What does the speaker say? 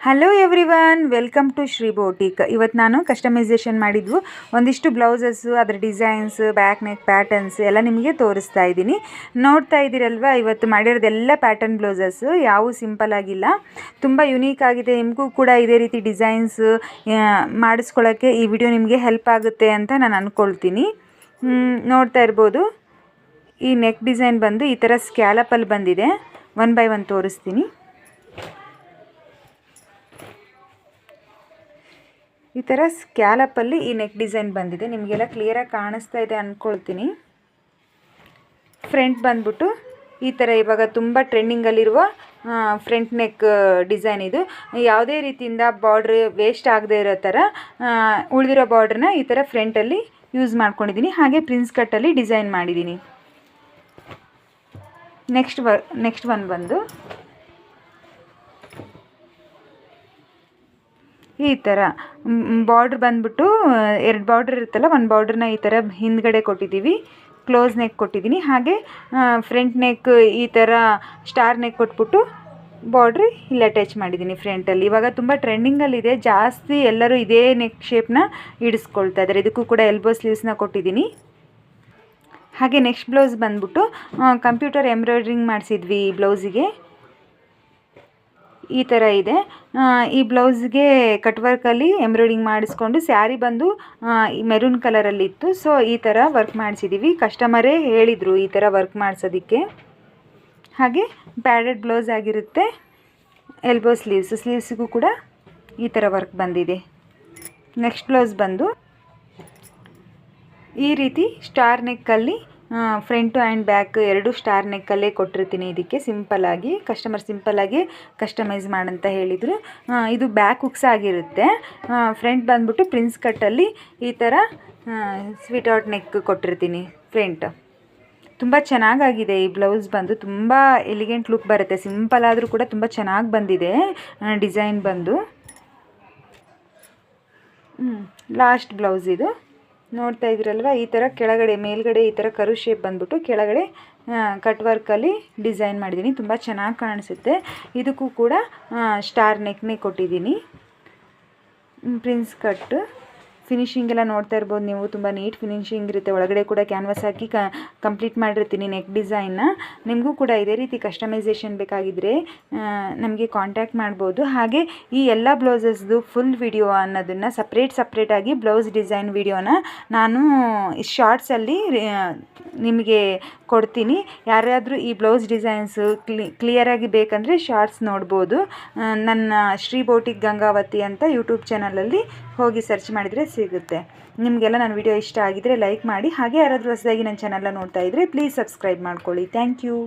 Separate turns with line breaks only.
Hello everyone, welcome to Shri boutique. ಇವತ್ತು ನಾನು customisation ಮಾಡಿದ್ವು ಒಂದಿಷ್ಟು ಬ್ಲೌಸಸ್ಸು, ಅದರ ಡಿಸೈನ್ಸ್, ಬ್ಯಾಕ್ ನೆಕ್ ಪ್ಯಾಟರ್ನ್ಸ್ ಎಲ್ಲ ನಿಮಗೆ ತೋರಿಸ್ತಾ ಇದ್ದೀನಿ. ನೋಡ್ತಾ ಇದ್ದೀರಲ್ವ, ಇವತ್ತು ಮಾಡಿರೋದೆಲ್ಲ ಪ್ಯಾಟರ್ನ್ ಬ್ಲೌಸಸ್ಸು, ಯಾವೂ ಸಿಂಪಲ್ ಆಗಿಲ್ಲ, ತುಂಬ ಯುನೀಕ್ ಆಗಿದೆ. ನಿಮಗೂ ಕೂಡ ಇದೇ ರೀತಿ ಡಿಸೈನ್ಸ್ ಮಾಡಿಸ್ಕೊಳ್ಳೋಕ್ಕೆ ಈ ವಿಡಿಯೋ ನಿಮಗೆ ಹೆಲ್ಪ್ ಆಗುತ್ತೆ ಅಂತ ನಾನು ಅಂದ್ಕೊಳ್ತೀನಿ. ನೋಡ್ತಾ ಇರ್ಬೋದು, ಈ ನೆಕ್ ಡಿಸೈನ್ ಬಂದು ಈ ಥರ ಸ್ಕ್ಯಾಲಪಲ್ಲಿ ಬಂದಿದೆ. ಒನ್ ಬೈ ಒನ್ ತೋರಿಸ್ತೀನಿ. ಈ ಥರ ಸ್ಕ್ಯಾಲಪಲ್ಲಿ ಈ ನೆಕ್ ಡಿಸೈನ್ ಬಂದಿದೆ. ನಿಮಗೆಲ್ಲ ಕ್ಲಿಯರಾಗಿ ಕಾಣಿಸ್ತಾ ಇದೆ ಅಂದ್ಕೊಳ್ತೀನಿ. ಫ್ರಂಟ್ ಬಂದ್ಬಿಟ್ಟು ಈ ಥರ ಇವಾಗ ತುಂಬ ಟ್ರೆಂಡಿಂಗಲ್ಲಿರುವ ಫ್ರಂಟ್ ನೆಕ್ ಡಿಸೈನ್ ಇದು. ಯಾವುದೇ ರೀತಿಯಿಂದ ಬಾರ್ಡ್ರ್ ವೇಸ್ಟ್ ಆಗದೆ ಇರೋ ಥರ ಉಳಿದಿರೋ ಬಾರ್ಡ್ರನ್ನ ಈ ಥರ ಫ್ರಂಟಲ್ಲಿ ಯೂಸ್ ಮಾಡ್ಕೊಂಡಿದ್ದೀನಿ. ಹಾಗೆ ಪ್ರಿನ್ಸ್ ಕಟ್ಟಲ್ಲಿ ಡಿಸೈನ್ ಮಾಡಿದ್ದೀನಿ. ನೆಕ್ಸ್ಟ್ ಒನ್ ಬಂದು ಈ ಥರ ಬಾರ್ಡ್ರ್ ಬಂದ್ಬಿಟ್ಟು 2 ಬಾರ್ಡ್ರ್ ಇರುತ್ತಲ್ಲ, ಒಂದು ಬಾರ್ಡ್ರನ್ನ ಈ ಥರ ಹಿಂದ್ಗಡೆ ಕೊಟ್ಟಿದ್ದೀವಿ, ಕ್ಲೋಸ್ ನೆಕ್ ಕೊಟ್ಟಿದ್ದೀನಿ. ಹಾಗೆ ಫ್ರಂಟ್ ನೆಕ್ ಈ ಥರ ಸ್ಟಾರ್ ನೆಕ್ ಕೊಟ್ಬಿಟ್ಟು ಬಾರ್ಡ್ರ್ ಇಲ್ಲಿ ಅಟ್ಯಾಚ್ ಮಾಡಿದ್ದೀನಿ ಫ್ರಂಟಲ್ಲಿ. ಇವಾಗ ತುಂಬ ಟ್ರೆಂಡಿಂಗಲ್ಲಿದೆ, ಜಾಸ್ತಿ ಎಲ್ಲರೂ ಇದೇ ನೆಕ್ ಶೇಪ್ನ ಇಡಿಸ್ಕೊಳ್ತಾ ಇದ್ದಾರೆ. ಇದಕ್ಕೂ ಕೂಡ ಎಲ್ಬೋ ಸ್ಲೀವ್ಸ್ನ ಕೊಟ್ಟಿದ್ದೀನಿ. ಹಾಗೆ ನೆಕ್ಸ್ಟ್ ಬ್ಲೌಸ್ ಬಂದ್ಬಿಟ್ಟು ಕಂಪ್ಯೂಟರ್ ಎಂಬ್ರಾಯ್ಡ್ರಿಂಗ್ ಮಾಡಿಸಿದ್ವಿ ಈ ಬ್ಲೌಸಿಗೆ. ಈ ಥರ ಇದೆ. ಈ ಬ್ಲೌಸ್ಗೆ ಕಟ್ ವರ್ಕಲ್ಲಿ ಎಂಬ್ರಾಯ್ಡಿಂಗ್ ಮಾಡಿಸ್ಕೊಂಡು, ಸ್ಯಾರಿ ಬಂದು ಮೆರೂನ್ ಕಲರಲ್ಲಿ ಇತ್ತು. ಸೊ ಈ ಥರ ವರ್ಕ್ ಮಾಡಿಸಿದ್ದೀವಿ. ಕಸ್ಟಮರೇ ಹೇಳಿದರು ಈ ಥರ ವರ್ಕ್ ಮಾಡಿಸೋದಕ್ಕೆ. ಹಾಗೆ ಪ್ಯಾಡೆಡ್ ಬ್ಲೌಸ್ ಆಗಿರುತ್ತೆ. ಎಲ್ಬೋ ಸ್ಲೀವ್ಸಿಗೂ ಕೂಡ ಈ ಥರ ವರ್ಕ್ ಬಂದಿದೆ. ನೆಕ್ಸ್ಟ್ ಬ್ಲೌಸ್ ಬಂದು ಈ ರೀತಿ ಸ್ಟಾರ್ ನೆಕ್ಕಲ್ಲಿ ಫ್ರಂಟು ಆ್ಯಂಡ್ ಬ್ಯಾಕ್ 2 ಸ್ಟಾರ್ ನೆಕ್ಕಲ್ಲೇ ಕೊಟ್ಟಿರ್ತೀನಿ. ಇದಕ್ಕೆ ಸಿಂಪಲ್ಲಾಗಿ ಕಸ್ಟಮರ್ ಸಿಂಪಲ್ಲಾಗಿ ಕಸ್ಟಮೈಸ್ ಮಾಡಂತ ಹೇಳಿದರು. ಇದು ಬ್ಯಾಕ್ ಹುಕ್ಸ್ ಆಗಿರುತ್ತೆ. ಫ್ರಂಟ್ ಬಂದ್ಬಿಟ್ಟು ಪ್ರಿನ್ಸ್ ಕಟ್ಟಲ್ಲಿ ಈ ಥರ ಸ್ವೀಟ್ ಔಟ್ ನೆಕ್ ಕೊಟ್ಟಿರ್ತೀನಿ ಫ್ರಂಟ್. ತುಂಬ ಚೆನ್ನಾಗಾಗಿದೆ ಈ ಬ್ಲೌಸ್ ಬಂದು, ತುಂಬ ಎಲಿಗೆಂಟ್ ಲುಕ್ ಬರುತ್ತೆ. ಸಿಂಪಲ್ ಆದರೂ ಕೂಡ ತುಂಬ ಚೆನ್ನಾಗಿ ಬಂದಿದೆ ಡಿಸೈನ್ ಬಂದು. ಲಾಸ್ಟ್ ಬ್ಲೌಸ್ ಇದು. ನೋಡ್ತಾ ಇದ್ದೀರಲ್ವ, ಈ ಥರ ಕೆಳಗಡೆ ಮೇಲ್ಗಡೆ ಈ ಥರ ಕರು ಶೇಪ್ ಬಂದ್ಬಿಟ್ಟು ಕೆಳಗಡೆ ಕಟ್ ವರ್ಕಲ್ಲಿ ಡಿಸೈನ್ ಮಾಡಿದ್ದೀನಿ. ತುಂಬ ಚೆನ್ನಾಗಿ ಕಾಣಿಸುತ್ತೆ. ಇದಕ್ಕೂ ಕೂಡ ಸ್ಟಾರ್ ನೆಕ್ನೇ ಕೊಟ್ಟಿದ್ದೀನಿ. ಪ್ರಿನ್ಸ್ ಕಟ್ ಫಿನಿಶಿಂಗ್ ಎಲ್ಲ ನೋಡ್ತಾ ಇರ್ಬೋದು ನೀವು, ತುಂಬ ನೀಟ್ ಫಿನಿಶಿಂಗ್ ಇರುತ್ತೆ. ಒಳಗಡೆ ಕೂಡ ಕ್ಯಾನ್ವಾಸ್ ಹಾಕಿ ಕಂಪ್ಲೀಟ್ ಮಾಡಿರ್ತೀನಿ ನೆಕ್ ಡಿಸೈನ್ನ. ನಿಮಗೂ ಕೂಡ ಇದೇ ರೀತಿ ಕಸ್ಟಮೈಸೇಷನ್ ಬೇಕಾಗಿದ್ದರೆ ನಮಗೆ ಕಾಂಟ್ಯಾಕ್ಟ್ ಮಾಡ್ಬೋದು. ಹಾಗೆ ಈ ಎಲ್ಲ ಬ್ಲೌಸಸ್ದು ಫುಲ್ ವಿಡಿಯೋ ಅನ್ನೋದನ್ನು ಸಪ್ರೇಟಾಗಿ ಬ್ಲೌಸ್ ಡಿಸೈನ್ ವಿಡಿಯೋನ ನಾನು ಶಾರ್ಟ್ಸಲ್ಲಿ ನಿಮಗೆ ಕೊಡ್ತೀನಿ. ಯಾರಾದರೂ ಈ ಬ್ಲೌಸ್ ಡಿಸೈನ್ಸು ಕ್ಲಿಯರಾಗಿ ಬೇಕಂದರೆ ಶಾರ್ಟ್ಸ್ ನೋಡ್ಬೋದು. ನನ್ನ ಶ್ರೀ ಬೋಟಿಕ್ ಗಂಗಾವತಿ ಅಂತ ಯೂಟ್ಯೂಬ್ ಚಾನಲಲ್ಲಿ ಹೋಗಿ ಸರ್ಚ್ ಮಾಡಿದರೆ ಸಿಗುತ್ತೆ. ನಿಮಗೆಲ್ಲ ನನ್ನ ವಿಡಿಯೋ ಇಷ್ಟ ಆಗಿದರೆ ಲೈಕ್ ಮಾಡಿ. ಹಾಗೆ ಯಾರಾದರೂ ಹೊಸದಾಗಿ ನನ್ನ ಚಾನಲ್ನ ನೋಡ್ತಾ ಇದ್ದರೆ ಪ್ಲೀಸ್ ಸಬ್ಸ್ಕ್ರೈಬ್ ಮಾಡ್ಕೊಳ್ಳಿ. Thank you.